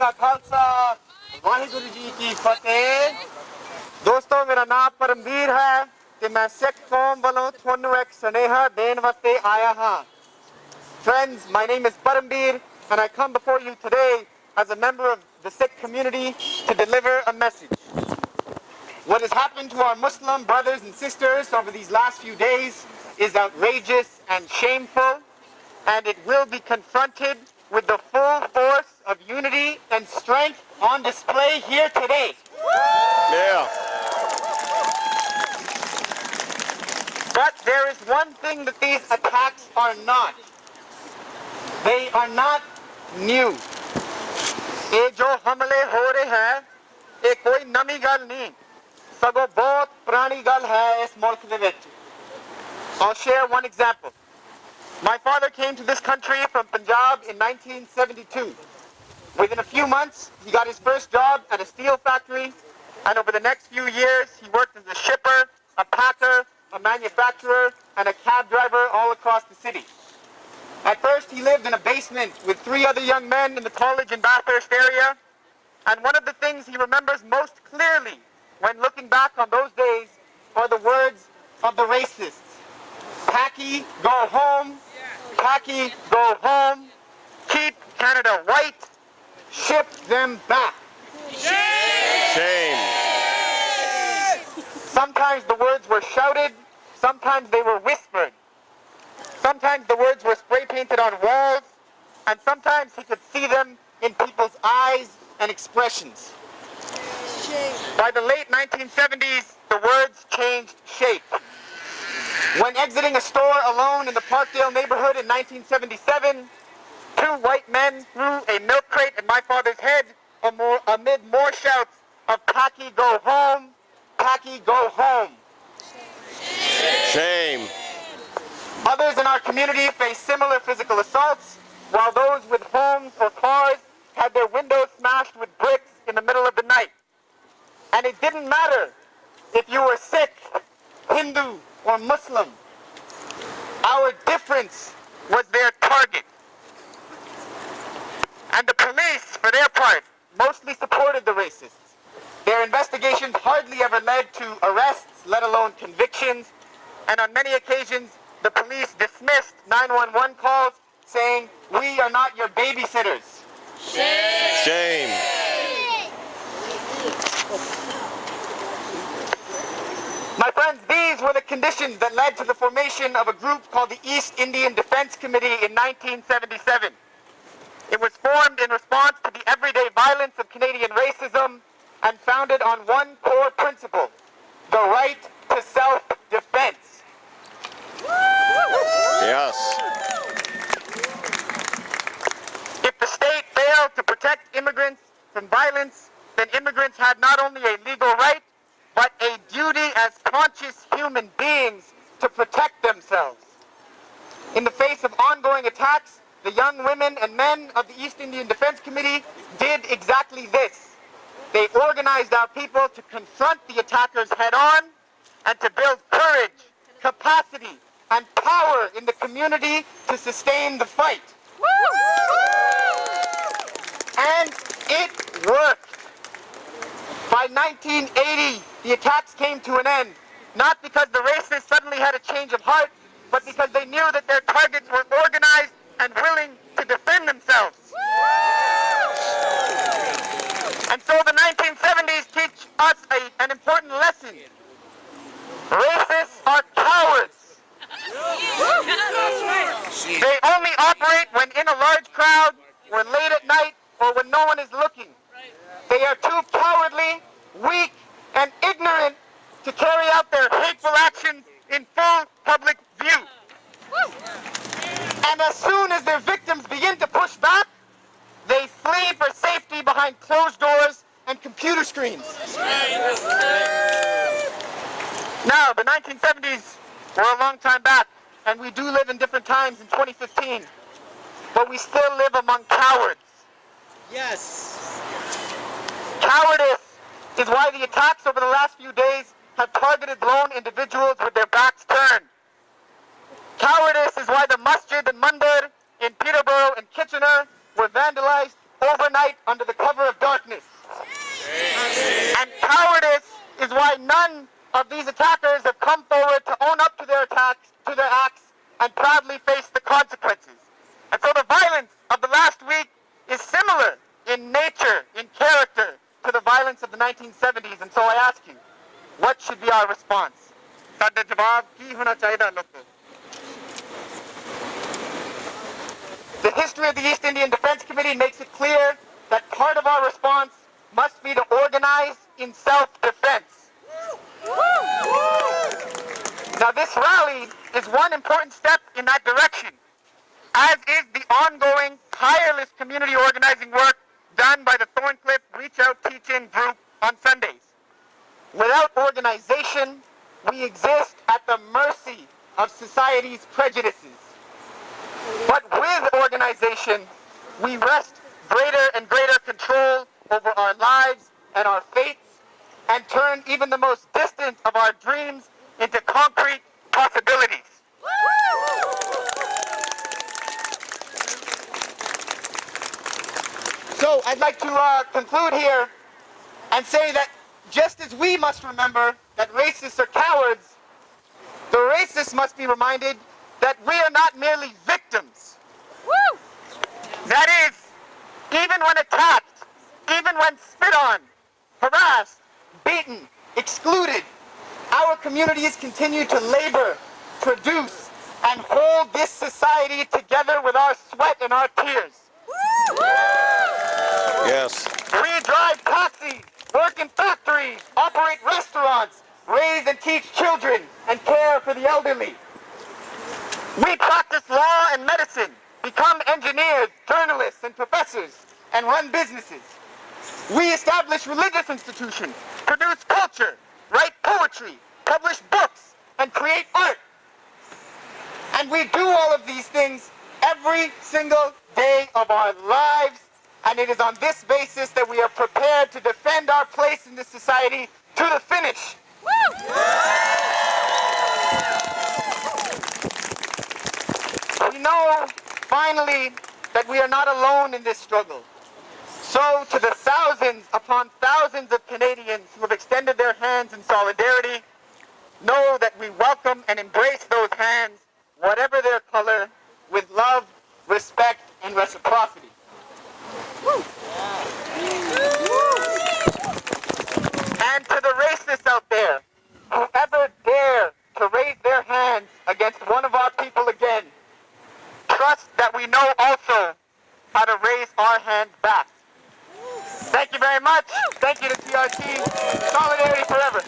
का खालसा वाहिगुरु जी की फतेह। दोस्तों मेरा नाम परमबीर है ते मैं सिख कौम वालों थोनू एक सुनेहा देन वास्ते आया हाँ। Friends, my name is Parmbir and I come before you today as a member of the Sikh community to deliver a message. What has happened to our Muslim brothers and sisters over these last few days is outrageous and shameful, and it will be confronted with the full force of unity and strength on display here today. Yeah. But there is one thing that these attacks are not. They are not new. ये जो हमले हो रहे हैं, ये कोई नवी गल नहीं, सगों बहुत पुरानी गल है इस मुल्क दे विच. I'll share one example. My father came to this country from Punjab in 1972. Within a few months, he got his first job at a steel factory, and over the next few years, he worked as a shipper, a packer, a manufacturer, and a cab driver all across the city. At first, he lived in a basement with 3 other young men in the college and Bathurst area, and one of the things he remembers most clearly when looking back on those days are the words of the racists. Paki, go home. Paki, go home. Keep Canada white. Ship them back. Shame. Sometimes the words were shouted. Sometimes they were whispered. Sometimes the words were spray painted on walls. And sometimes he could see them in people's eyes and expressions. By the late 1970s, the words changed shape. When exiting a store alone in the Parkdale neighborhood in 1977, 2 white men threw a milk crate at my father's head amid more shouts of Paki, go home, Paki, go home. Shame. Others in our community faced similar physical assaults, while those with homes or cars had their windows smashed with bricks in the middle of the night. And it didn't matter if you were Sikh, Hindu, or Muslim. Our difference was their target. And the police, for their part, mostly supported the racists. Their investigations hardly ever led to arrests, let alone convictions, and on many occasions, the police dismissed 911 calls saying, "We are not your babysitters." Shame. My friends, these were the conditions that led to the formation of a group called the East Indian Defense Committee in 1977. It was formed in response to the everyday violence of Canadian racism and founded on one core principle: the right to self-defense. Yes. If the state failed to protect immigrants from violence, then immigrants had not only a legal right, but a duty as conscious human beings to protect themselves. In the face of ongoing attacks, the young women and men of the East Indian Defense Committee did exactly this. They organized our people to confront the attackers head on and to build courage, capacity, and power in the community to sustain the fight. And it worked. By 1980, the attacks came to an end, not because the racists suddenly had a change of heart, but because they knew that their targets were organized and willing to defend themselves. And so the 1970s teach us an important lesson. Racists are cowards. They only operate when in a large crowd, or late at night, or when no one is looking. They are too cowardly, weak, and ignorant to carry out their hateful actions in full public view. And as soon as their victims begin to push back, they flee for safety behind closed doors and computer screens. Now, the 1970s were a long time back, and we do live in different times in 2015, but we still live among cowards. Yes. Cowardice is why the attacks over the last few days have targeted lone individuals with their backs turned. Cowardice is why the masjid and mandir in Peterborough and Kitchener were vandalized overnight under the cover of darkness. And cowardice is why none of these attackers have come forward to own up to their attacks, to their acts, and proudly face the consequences. And so the violence of the last week is similar in nature, in character, to the violence of the 1970s. And so I ask you, what should be our response? साडा जवाब की होना चाहिए लोगों? The history of the East Indian Defense Committee makes it clear that part of our response must be to organize in self-defense. Now this rally is one important step in that direction, as is the ongoing tireless community organizing work done by the Thorncliffe Reach Out Teach-In group on Sundays. Without organization, we exist at the mercy of society's prejudices. But with organization, we wrest greater and greater control over our lives and our fates, and turn even the most distant of our dreams into concrete possibilities. So I'd like to conclude here and say that just as we must remember that racists are cowards, the racists must be reminded that we are not merely victims. That is, even when attacked, even when spit on, harassed, beaten, excluded, our communities continue to labor, produce, and hold this society together with our sweat and our tears. Yes. We drive taxis, work in factories, operate restaurants, raise and teach children, and care for the elderly. We practice law and medicine, become engineers, journalists, and professors, and run businesses. We establish religious institutions, produce culture, write poetry, publish books, and create art. And we do all of these things every single day of our lives, and it is on this basis that we are prepared to defend our place in this society to the finish. We know, finally, that we are not alone in this struggle. So, to the thousands upon thousands of Canadians who have extended their hands in solidarity, know that we welcome and embrace those hands, whatever their color, with love, respect, and reciprocity. And to the racists out there, who ever dare to raise their hands against one of our people again, trust that we know also how to raise our hands back. Thank you very much. Thank you to TRT. Solidarity forever.